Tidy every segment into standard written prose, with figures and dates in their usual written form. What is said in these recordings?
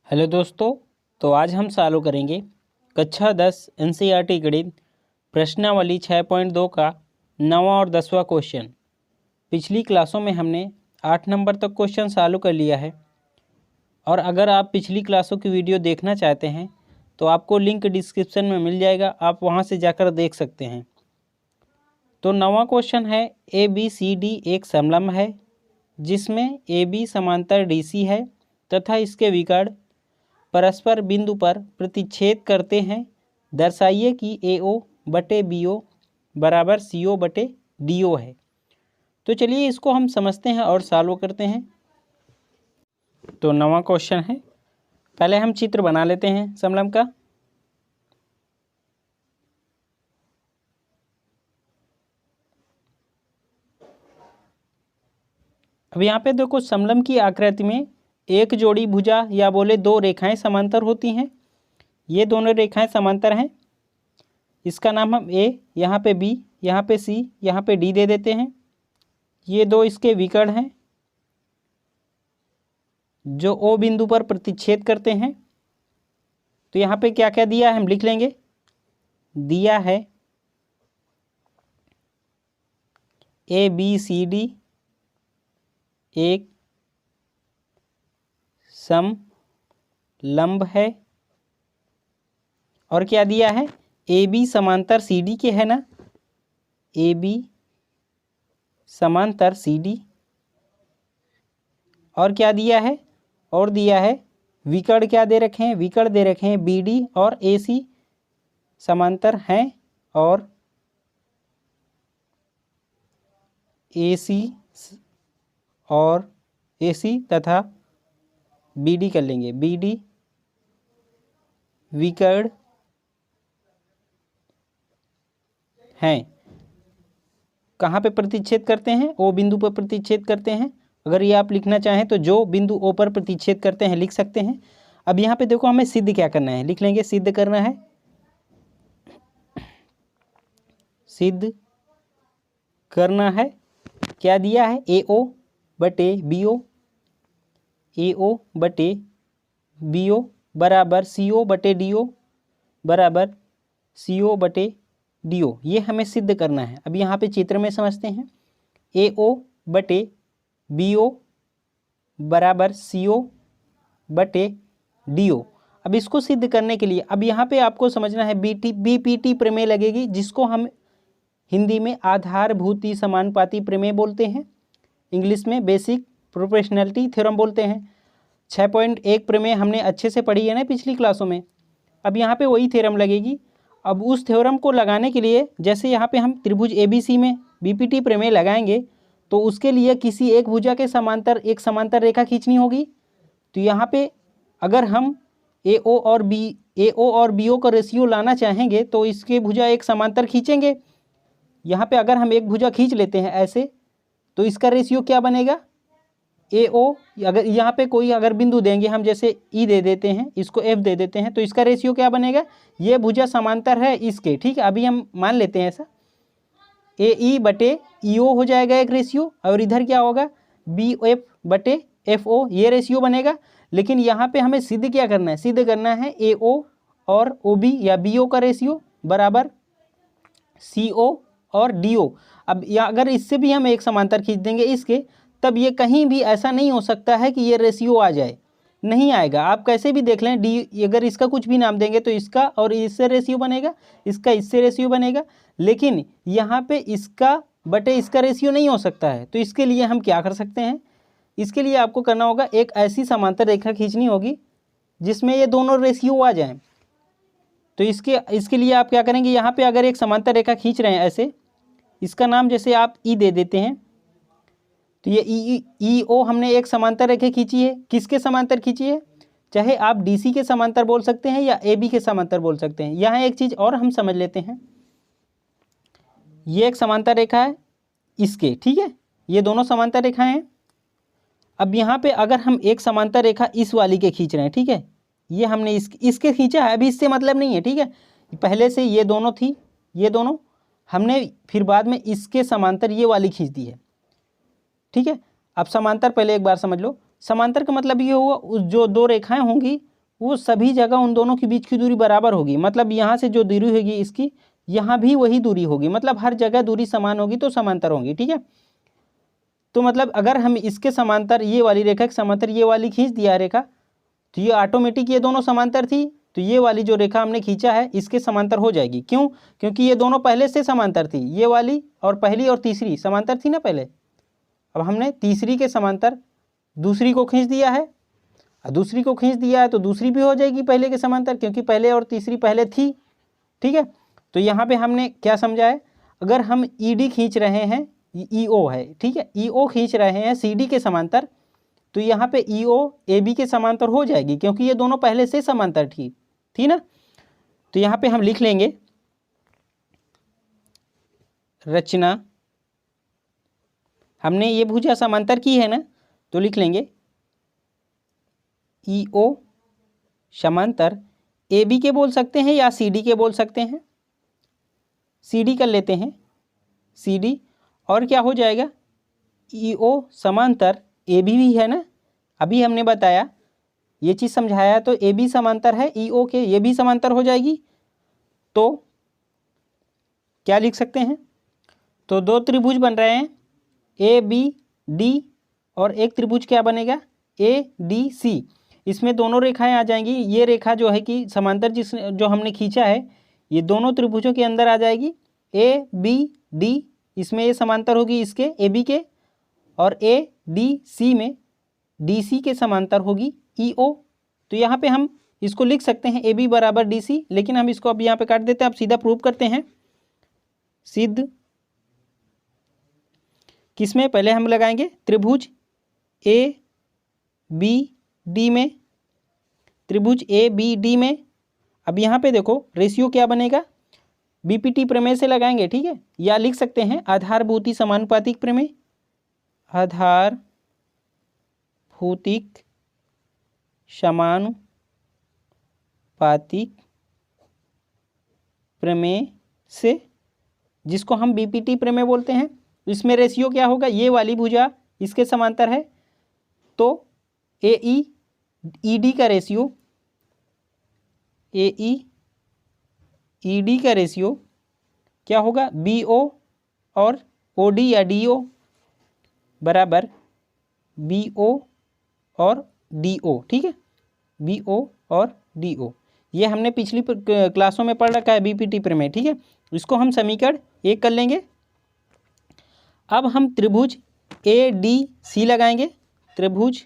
Hello दोस्तों। तो आज हम चालू करेंगे कक्षा 10 एनसीईआरटी गणित प्रश्नावली 6.2 का 9वां और 10वां क्वेश्चन। पिछली क्लासों में हमने 8 नंबर तक क्वेश्चन चालू कर लिया है और अगर आप पिछली क्लासों की वीडियो देखना चाहते हैं तो आपको लिंक डिस्क्रिप्शन में मिल जाएगा, आप वहां से जाकर देख सकते हैं। तो 9वां क्वेश्चन है ABCD एक समलंब है जिसमें AB समांतर DC है तथा इसके विकर्ण परस्पर बिंदु पर प्रतिच्छेद करते हैं। दर्शाइए कि AO बटे BO बराबर CO बटे DO है। तो चलिए इसको हम समझते हैं और सॉल्व करते हैं। तो 9वां क्वेश्चन है, पहले हम चित्र बना लेते हैं समलंब का। अब यहाँ पे देखो समलंब की आकृति में एक जोड़ी भुजा या बोले दो रेखाएं समांतर होती हैं। ये दोनों रेखाएं समांतर हैं। इसका नाम हम A, यहाँ पे B, यहाँ पे C, यहाँ पे D दे देते हैं। ये दो इसके विकर्ण हैं जो O बिंदु पर प्रतिच्छेद करते हैं। तो यहाँ पे क्या क्या दिया है हम लिख लेंगे। दिया है ABCD एक समलंब है और क्या दिया है AB समांतर CD के है ना, AB समांतर CD। और क्या दिया है, और दिया है विकर्ण क्या दे रखे हैं, विकर्ण दे रखे हैं BD और AC समांतर हैं और AC और AC तथा BD कर लेंगे। BD विकर्ण हैं, कहाँ पे प्रतिच्छेद करते हैं, O बिंदु पर प्रतिच्छेद करते हैं। अगर ये आप लिखना चाहें तो जो बिंदु O पर प्रतिच्छेद करते हैं लिख सकते हैं। अब यहाँ पे देखो हमें सिद्ध क्या करना है, लिख लेंगे सिद्ध करना है। सिद्ध करना है क्या दिया है AO बटे BO, AO बटे BO बराबर CO बटे DO बराबर CO बटे DO। ये हमें सिद्ध करना है। अब यहाँ पे चित्र में समझते हैं। AO बटे BO बराबर CO बटे DO। अब इसको सिद्ध करने के लिए अब यहाँ पे आपको समझना है BPT प्रमेय लगेगी, जिसको हम हिंदी में आधारभूति समानुपाती प्रमेय बोलते हैं, इंग्लिश में बेसिक प्रोपोर्शनैलिटी थ्योरम बोलते हैं। 6.1 प्रमेय हमने अच्छे से पढ़ी है ना पिछली क्लासों में। अब यहाँ पे वही थ्योरम लगेगी। अब उस थ्योरम को लगाने के लिए जैसे यहाँ पे हम त्रिभुज ABC में BPT प्रमेय लगाएंगे तो उसके लिए किसी एक भुजा के समांतर एक समांतर रेखा खींचनी होगी। तो यहाँ पे अगर हम AO और BO का रेशियो लाना चाहेंगे तो इसके भुजा एक समांतर खींचेंगे। यहाँ पे अगर हम एक भुजा खींच लेते हैं ऐसे तो इसका रेशियो क्या बनेगा AO, अगर यहाँ पे कोई अगर बिंदु देंगे हम जैसे E दे देते हैं, इसको F दे देते हैं, तो इसका रेशियो क्या बनेगा, ये भुजा समांतर है इसके, ठीक है। अभी हम मान लेते हैं ऐसा AE बटे EO हो जाएगा एक रेशियो, और इधर क्या होगा BF बटे FO, ये रेशियो बनेगा। लेकिन यहाँ पे हमें सिद्ध क्या करना है, सिद्ध करना है AO और OB या BO का रेशियो बराबर CO और DO। अब या अगर इससे भी हम एक समांतर खींच देंगे इसके, तब ये कहीं भी ऐसा नहीं हो सकता है कि ये रेशियो आ जाए, नहीं आएगा। आप कैसे भी देख लें डी, अगर इसका कुछ भी नाम देंगे तो इसका और इससे रेशियो बनेगा, इसका इससे रेशियो बनेगा, लेकिन यहाँ पे इसका बटे इसका रेशियो नहीं हो सकता है। तो इसके लिए हम क्या कर सकते हैं, इसके लिए आपको करना होगा एक ऐसी समांतर रेखा खींचनी होगी जिसमें ये दोनों रेशियो आ जाएं। तो इसके लिए आप क्या करेंगे, यहाँ पे अगर एक समांतर रेखा खींच रहे हैं ऐसे, इसका नाम जैसे आप E दे देते हैं, तो ये EO हमने एक समांतर रेखा खींची है। किसके समांतर खींची है, चाहे आप DC के समांतर बोल सकते हैं या AB के समांतर बोल सकते हैं। यहाँ एक चीज़ और हम समझ लेते हैं, ये एक समांतर रेखा है इसके, ठीक है, ये दोनों समांतर रेखाएं हैं। अब यहाँ पे अगर हम एक समांतर रेखा इस वाली के खींच रहे हैं, ठीक है, ये हमने इसके खींचा है, अभी इससे मतलब नहीं है, ठीक है। पहले से ये दोनों थी, ये दोनों हमने फिर बाद में इसके समांतर ये वाली खींच दी है, ठीक है। अब समांतर पहले एक बार समझ लो, समांतर का मतलब ये हुआ जो दो रेखाएं होंगी वो सभी जगह उन दोनों के बीच की दूरी बराबर होगी। मतलब यहाँ से जो दूरी होगी इसकी, यहाँ भी वही दूरी होगी, मतलब हर जगह दूरी समान होगी तो समांतर होंगी, ठीक है। तो मतलब अगर हम इसके समांतर ये वाली रेखा के समांतर ये वाली खींच दिया रेखा, तो ये ऑटोमेटिक ये दोनों समांतर थी, तो ये वाली जो रेखा हमने खींचा है इसके समांतर हो जाएगी। क्यों? क्योंकि ये दोनों पहले से समांतर थी, ये वाली और पहली और तीसरी समांतर थी ना पहले। अब हमने तीसरी के समांतर दूसरी को खींच दिया है, दूसरी को खींच दिया है तो दूसरी भी हो जाएगी पहले के समांतर, क्योंकि पहले और तीसरी पहले थी, ठीक है। तो यहाँ पे हमने क्या समझा है, अगर हम ईडी खींच रहे हैं, ईओ है, ठीक है, ईओ खींच रहे हैं सीडी के समांतर, तो यहाँ पे ईओ एबी के समांतर हो जाएगी, क्योंकि ये दोनों पहले से समांतर थी ना। तो यहाँ पे हम लिख लेंगे रचना, हमने ये भुजा समांतर की है ना, तो लिख लेंगे ईओ समांतर एबी के बोल सकते हैं या सीडी के बोल सकते हैं, सीडी कर लेते हैं, सीडी, और क्या हो जाएगा ईओ समांतर एबी भी है ना, अभी हमने बताया ये चीज़ समझाया, तो एबी समांतर है ईओ के, ये भी समांतर हो जाएगी। तो क्या लिख सकते हैं, तो दो त्रिभुज बन रहे हैं ए बी डी, और एक त्रिभुज क्या बनेगा ए डी सी, इसमें दोनों रेखाएं आ जाएंगी। ये रेखा जो है कि समांतर जो हमने खींचा है ये दोनों त्रिभुजों के अंदर आ जाएगी, ए बी डी, इसमें ये समांतर होगी इसके ए बी के, और ए डी सी में डी सी के समांतर होगी ई ओ। तो यहाँ पे हम इसको लिख सकते हैं ए बी बराबर डी सी, लेकिन हम इसको अब यहाँ पे काट देते हैं, अब सीधा प्रूव करते हैं। सिद्ध किसमें, पहले हम लगाएंगे त्रिभुज ए बी डी में, त्रिभुज ए बी डी में। अब यहाँ पे देखो रेशियो क्या बनेगा, बीपीटी प्रमेय से लगाएंगे, ठीक है, या लिख सकते हैं आधारभूति समानुपातिक प्रमेय, आधारभूतिक समानुपातिक प्रमेय से, जिसको हम बीपीटी प्रमेय बोलते हैं। इसमें रेशियो क्या होगा, ये वाली भुजा इसके समांतर है तो ए ई ई डी का रेशियो, ए ई ई डी का रेशियो क्या होगा, बी ओ और ओ डी या डी ओ बराबर बी ओ और डी ओ, ठीक है, बी ओ और डी ओ, ये हमने पिछली क्लासों में पढ़ रखा है बीपीटी प्रमेय, ठीक है। इसको हम समीकरण 1 कर लेंगे। अब हम त्रिभुज ए डी सी लगाएंगे, त्रिभुज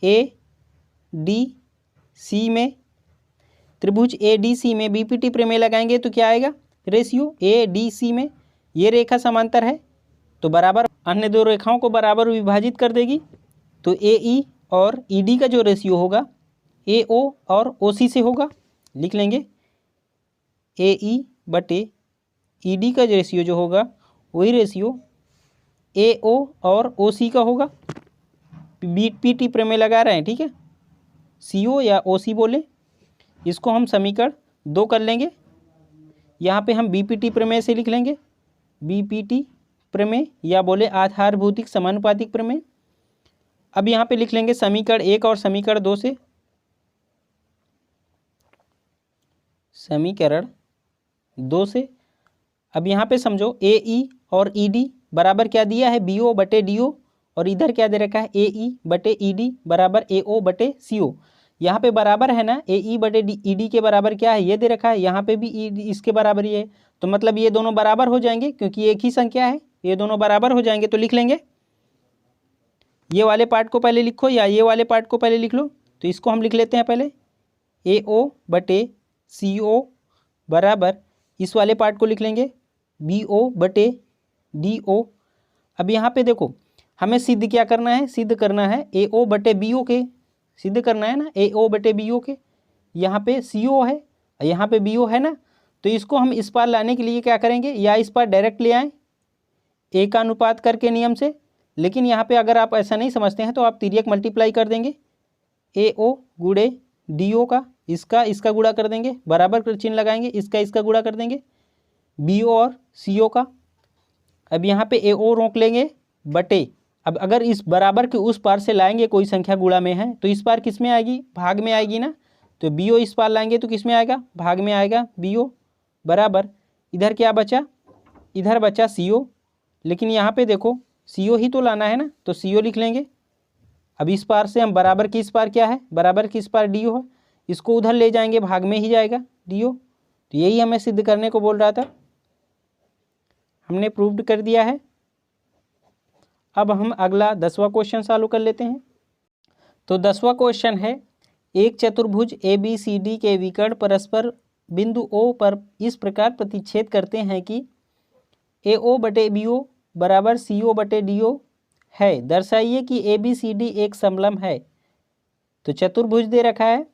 ए डी सी में, त्रिभुज ए डी सी में बीपीटी प्रमेय लगाएंगे तो क्या आएगा, रेशियो ए डी सी में ये रेखा समांतर है तो बराबर अन्य दो रेखाओं को बराबर विभाजित कर देगी, तो ए ई और ई डी का जो रेशियो होगा ए ओ और ओ सी से होगा, लिख लेंगे ए ई बटे ई डी का रेशियो जो होगा वही रेशियो ए ओ और ओ सी का होगा। बीपीटी प्रमेय लगा रहे हैं, ठीक है, सी ओ या ओ सी बोले, इसको हम समीकरण 2 कर लेंगे। यहाँ पे हम बीपीटी प्रमेय से लिख लेंगे, बीपीटी प्रमेय या बोले आधारभूतिक समानुपातिक प्रमेय। अब यहाँ पे लिख लेंगे समीकरण 1 और समीकरण 2 से, समीकरण 2 से। अब यहाँ पे समझो ए ई और ई डी बराबर क्या दिया है, बी ओ बटे डी ओ, और इधर क्या दे रखा है ए ई बटे ई डी बराबर ए ओ बटे सी ओ। यहाँ पे बराबर है ना, ए ई बटे ई डी के बराबर क्या है ये दे रखा है, यहाँ पे भी ई इसके बराबर ही है, तो मतलब ये दोनों बराबर हो जाएंगे क्योंकि एक ही संख्या है, ये दोनों बराबर हो जाएंगे। तो लिख लेंगे ये वाले पार्ट को पहले लिखो या ये वाले पार्ट को पहले लिख लो, तो इसको हम लिख लेते हैं पहले ए ओ बटे सी ओ बराबर, इस वाले पार्ट को लिख लेंगे बी ओ बटे डी ओ। अब यहाँ पे देखो हमें सिद्ध क्या करना है, सिद्ध करना है ए ओ बटे बी ओ के, सिद्ध करना है ना ए ओ बटे बी ओ के। यहाँ पे सी ओ है, यहाँ पे बी ओ है ना, तो इसको हम इस पार लाने के लिए क्या करेंगे, या इस पार डायरेक्ट ले आएँ ए का अनुपात करके नियम से, लेकिन यहाँ पे अगर आप ऐसा नहीं समझते हैं तो आप तिर्यक मल्टीप्लाई कर देंगे, ए ओ गुणे डी ओ का, इसका गुणा कर देंगे, बराबर कर चिन्ह लगाएंगे, इसका गुणा कर देंगे, बी ओ और सी ओ का। अब यहाँ पे ए ओ रोक लेंगे बटे, अब अगर इस बराबर के उस पार से लाएंगे कोई संख्या गुणा में है तो इस पार किस में आएगी, भाग में आएगी ना। तो BO इस पार लाएंगे तो किस में आएगा, भाग में आएगा BO बराबर। इधर क्या बचा, इधर बचा CO, लेकिन यहाँ पे देखो CO ही तो लाना है ना, तो CO लिख लेंगे। अब इस पार से हम बराबर की इस पार क्या है, बराबर की इस पार DO है, इसको उधर ले जाएंगे भाग में ही जाएगा DO। तो यही हमें सिद्ध करने को बोल रहा था, हमने प्रूव्ड कर दिया है। अब हम अगला 10वां क्वेश्चन सॉल्व कर लेते हैं। तो 10वां क्वेश्चन है, एक चतुर्भुज ABCD के विकर्ण परस्पर बिंदु O पर इस प्रकार प्रतिच्छेद करते हैं कि AO बटे BO बराबर CO बटे DO है, दर्शाइए कि ABCD एक समलंब है। तो चतुर्भुज दे रखा है,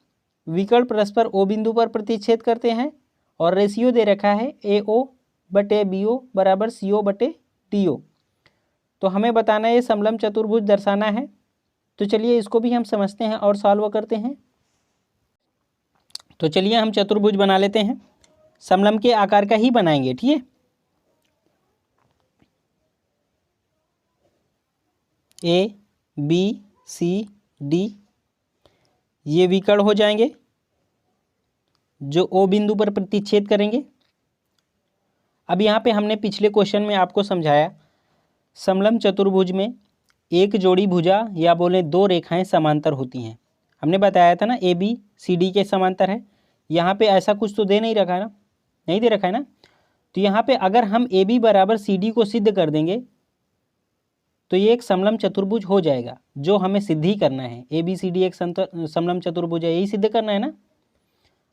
विकर्ण परस्पर O बिंदु पर प्रतिच्छेद करते हैं और रेशियो दे रखा है AO बटे BO बराबर CO बटे DO। तो हमें बताना है ये समलंब चतुर्भुज दर्शाना है। तो चलिए इसको भी हम समझते हैं और सॉल्व करते हैं। तो चलिए हम चतुर्भुज बना लेते हैं, समलंब के आकार का ही बनाएंगे, ठीक है। ABCD ये विकर्ण हो जाएंगे जो O बिंदु पर प्रतिच्छेद करेंगे। अब यहाँ पे हमने पिछले क्वेश्चन में आपको समझाया, समलंब चतुर्भुज में एक जोड़ी भुजा या बोले दो रेखाएं समांतर होती हैं। हमने बताया था ना ABCD के समांतर है। यहाँ पे ऐसा कुछ तो दे नहीं रखा है ना, नहीं दे रखा है ना। तो यहाँ पे अगर हम AB बराबर CD को सिद्ध कर देंगे तो ये एक समलंब चतुर्भुज हो जाएगा, जो हमें सिद्ध ही करना है। ABCD एक समलंब चतुर्भुज है, यही सिद्ध करना है ना।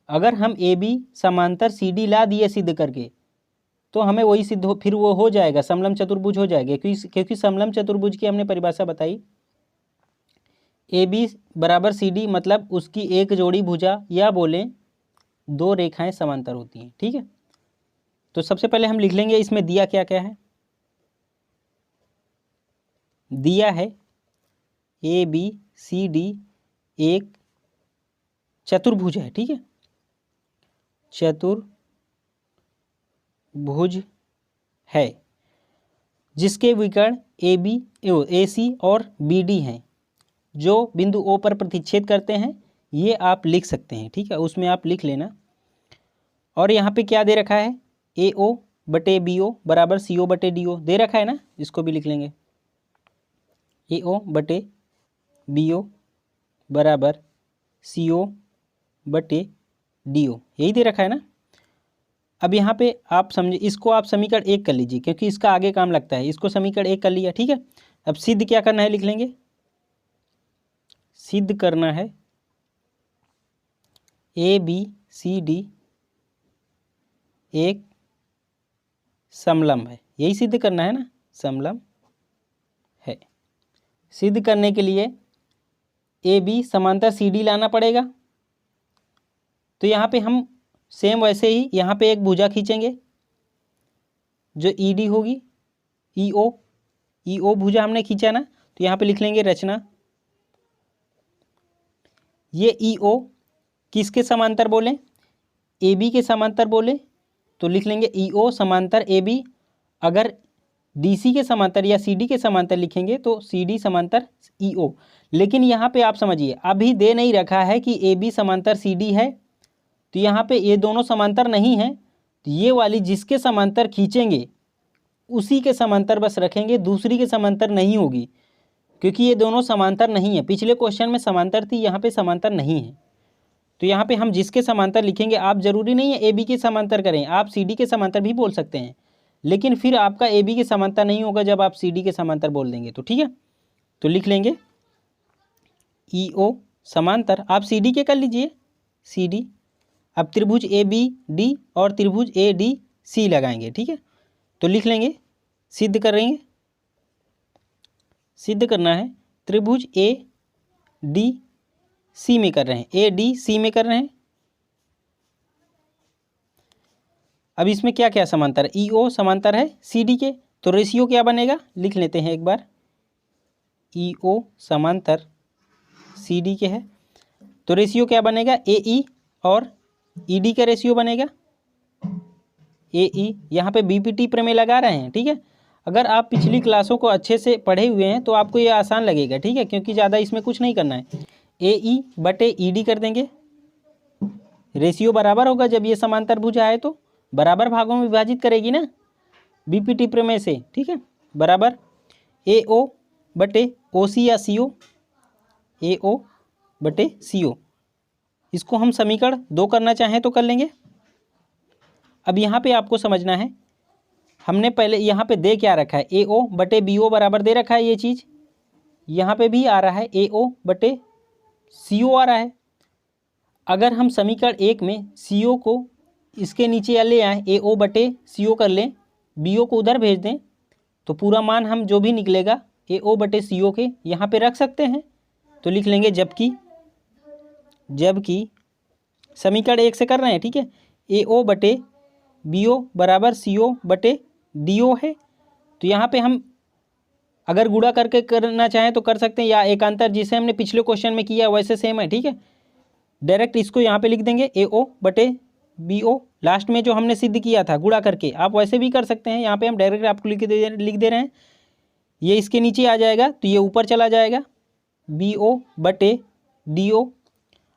अगर हम AB समांतर CD ला दिए सिद्ध करके तो हमें वही सिद्ध हो, फिर वो हो जाएगा, समलंब चतुर्भुज हो जाएगा। क्योंकि समलंब चतुर्भुज की हमने परिभाषा बताई, AB बराबर CD मतलब उसकी एक जोड़ी भुजा या बोले दो रेखाएं समांतर होती हैं, ठीक है। तो सबसे पहले हम लिख लेंगे इसमें दिया क्या क्या है। दिया है ABCD एक चतुर्भुज है, ठीक है, चतुर्भुज है जिसके विकर्ण AC और BD हैं, जो बिंदु O पर प्रतिच्छेद करते हैं। ये आप लिख सकते हैं, ठीक है, उसमें आप लिख लेना। और यहाँ पे क्या दे रखा है, AO बटे BO बराबर CO बटे DO दे रखा है ना, इसको भी लिख लेंगे। AO बटे BO बराबर CO बटे DO, यही दे रखा है ना। अब यहाँ पे आप समझे, इसको आप समीकरण 1 कर लीजिए क्योंकि इसका आगे काम लगता है। इसको समीकरण 1 कर लिया, ठीक है। अब सिद्ध क्या करना है लिख लेंगे, सिद्ध करना है ABCD एक समलंब है, यही सिद्ध करना है ना, समलंब है। सिद्ध करने के लिए AB समांतर CD लाना पड़ेगा। तो यहाँ पे हम सेम वैसे ही यहाँ पे एक भुजा खींचेंगे जो ED होगी, EO भुजा हमने खींचा ना, तो यहाँ पे लिख लेंगे रचना। ये EO किसके समांतर बोले, AB के समांतर बोले, तो लिख लेंगे EO समांतर AB। अगर DC के समांतर या CD के समांतर लिखेंगे तो CD समांतर EO। लेकिन यहाँ पे आप समझिए, अभी दे नहीं रखा है कि AB समांतर CD है, तो यहाँ पे ये दोनों समांतर नहीं है। तो ये वाली जिसके समांतर खींचेंगे उसी के समांतर बस रखेंगे, दूसरी के समांतर नहीं होगी, क्योंकि ये दोनों समांतर नहीं है। पिछले क्वेश्चन में समांतर थी, यहाँ पे समांतर नहीं है। तो यहाँ पे हम जिसके समांतर लिखेंगे, आप जरूरी नहीं है AB के समांतर करें, आप CD के समांतर भी बोल सकते हैं, लेकिन फिर आपका AB के समांतर नहीं होगा जब आप CD के समांतर बोल देंगे, तो ठीक है। तो लिख लेंगे EO समांतर, आप CD के कर लीजिए CD। अब त्रिभुज ABD और त्रिभुज ADC लगाएंगे, ठीक है। तो लिख लेंगे, सिद्ध करेंगे, सिद्ध करना है त्रिभुज ADC में कर रहे हैं, ADC में कर रहे हैं। अब इसमें क्या क्या समांतर है, EO समांतर है CD के, तो रेशियो क्या बनेगा लिख लेते हैं एक बार। EO समांतर CD के है तो रेशियो क्या बनेगा, AE और ED का रेशियो बनेगा। AE यहाँ पे BPT प्रमेय लगा रहे हैं, ठीक है। अगर आप पिछली क्लासों को अच्छे से पढ़े हुए हैं तो आपको ये आसान लगेगा, ठीक है, क्योंकि ज़्यादा इसमें कुछ नहीं करना है। AE बटे ED कर देंगे, रेशियो बराबर होगा जब ये समांतर भुजा है तो बराबर भागों में विभाजित करेगी ना बीपीटी प्रमेय से, ठीक है, बराबर AO बटे OC या CO, AO बटे CO। इसको हम समीकरण 2 करना चाहें तो कर लेंगे। अब यहाँ पे आपको समझना है, हमने पहले यहाँ पे दे क्या रखा है, AO बटे BO बराबर दे रखा है, ये चीज़ यहाँ पे भी आ रहा है, AO बटे CO आ रहा है। अगर हम समीकरण 1 में CO को इसके नीचे ले आए, AO बटे CO कर लें, BO को उधर भेज दें, तो पूरा मान हम जो भी निकलेगा AO बटे CO के यहाँ पे रख सकते हैं। तो लिख लेंगे जबकि समीकरण 1 से कर रहे हैं, ठीक है, AO बटे BO बराबर CO बटे DO है। तो यहाँ पे हम अगर गुणा करके करना चाहें तो कर सकते हैं, या एकांतर जिसे हमने पिछले क्वेश्चन में किया वैसे सेम है, ठीक है। डायरेक्ट इसको यहाँ पे लिख देंगे AO बटे BO, लास्ट में जो हमने सिद्ध किया था गुणा करके, आप वैसे भी कर सकते हैं। यहाँ पे हम डायरेक्ट आपको लिख दे रहे हैं, ये इसके नीचे आ जाएगा तो ये ऊपर चला जाएगा, BO बटे DO।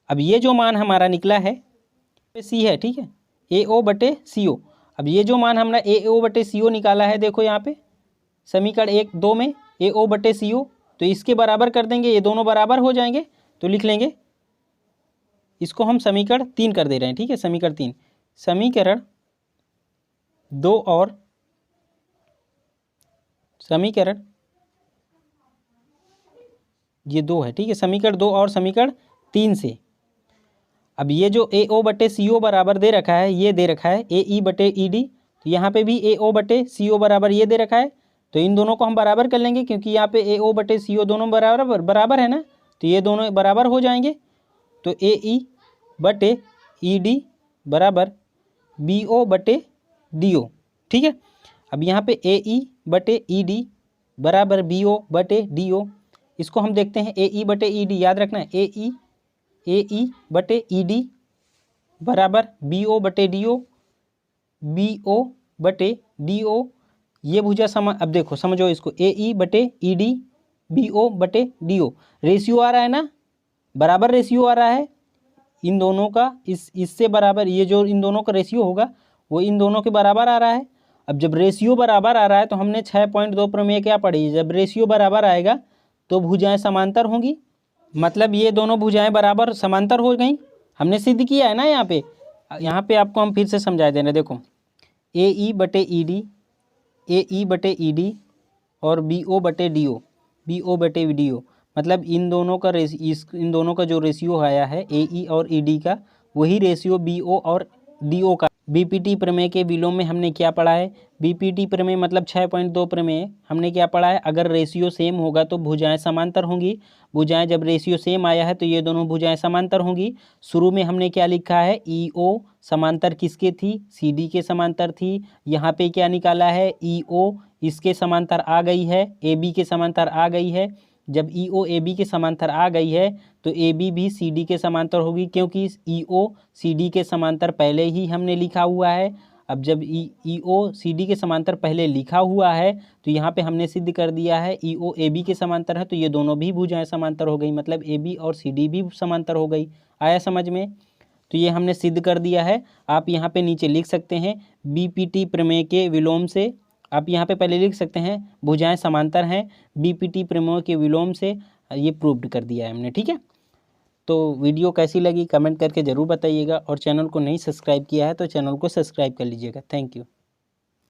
अब ये जो मान हमारा निकला है C है, ठीक है, AO बटे CO। अब ये जो मान हमने AO बटे CO निकाला है, देखो यहाँ पे समीकरण 1-2 में AO बटे CO, तो इसके बराबर कर देंगे, ये दोनों बराबर हो जाएंगे। तो लिख लेंगे, इसको हम समीकरण 3 कर दे रहे हैं, ठीक है, समीकरण 3, समीकरण 2 और समीकरण ये 2 है, ठीक है, समीकरण 2 और समीकरण 3 से। अब ये जो AO बटे CO बराबर दे रखा है, ये दे रखा है AE बटे ED, तो यहाँ पे भी AO बटे CO बराबर ये दे रखा है, तो इन दोनों को हम बराबर कर लेंगे, क्योंकि यहाँ पे AO बटे CO दोनों बराबर है ना, तो ये दोनों बराबर हो जाएंगे। तो AE बटे ED बराबर BO बटे DO, ठीक है। अब यहाँ पे AE बटे ED बराबर BO बटे DO, इसको हम देखते हैं, AE बटे ED याद रखना है, AE बटे ED बराबर BO बटे DO, BO बटे DO, ये भुजा अब देखो समझो इसको, AE बटे ED BO बटे DO, रेशियो आ रहा है ना, बराबर रेशियो आ रहा है इन दोनों का, इससे बराबर, ये जो इन दोनों का रेशियो होगा वो इन दोनों के बराबर आ रहा है। अब जब रेशियो बराबर आ रहा है तो हमने 6.2 प्रमेय क्या पढ़ी, जब रेशियो बराबर आएगा तो भुजाएं समांतर होंगी, मतलब ये दोनों भुजाएं बराबर समांतर हो गई, हमने सिद्ध किया है ना। यहाँ पे आपको हम फिर से समझा दे रहे हैं, देखो AE बटे ED, AE बटे ED और BO बटे DO, BO बटे DO, मतलब इन दोनों का जो रेशियो आया है AE और ED का, वही रेशियो BO और DO का। बीपीटी प्रमेय के विलोम में हमने क्या पढ़ा है, बीपीटी प्रमेय मतलब 6.2 प्रमेय हमने क्या पढ़ा है, अगर रेशियो सेम होगा तो भुजाएं समांतर होंगी, भुजाएं जब रेशियो सेम आया है तो ये दोनों भुजाएं समांतर होंगी। शुरू में हमने क्या लिखा है, EO समांतर किसके थी, CD के समांतर थी। यहाँ पे क्या निकाला है, EO इसके समांतर आ गई है, AB के समांतर आ गई है। जब EO AB के समांतर आ गई है तो AB भी CD के समांतर होगी, क्योंकि EO CD के समांतर पहले ही हमने लिखा हुआ है। अब जब EO CD के समांतर पहले लिखा हुआ है तो यहाँ पे हमने सिद्ध कर दिया है EO AB के समांतर है, तो ये दोनों भी भुजाएं समांतर हो गई, मतलब AB और CD भी समांतर हो गई। आया समझ में? तो ये हमने सिद्ध कर दिया है। आप यहाँ पे नीचे लिख सकते हैं, बीपीटी प्रमेय के विलोम से, आप यहाँ पे पहले लिख सकते हैं भुजाएं समांतर हैं, बीपीटी प्रमेय के विलोम से ये प्रूव्ड कर दिया है हमने, ठीक है। तो वीडियो कैसी लगी कमेंट करके ज़रूर बताइएगा, और चैनल को नहीं सब्सक्राइब किया है तो चैनल को सब्सक्राइब कर लीजिएगा। Thank you.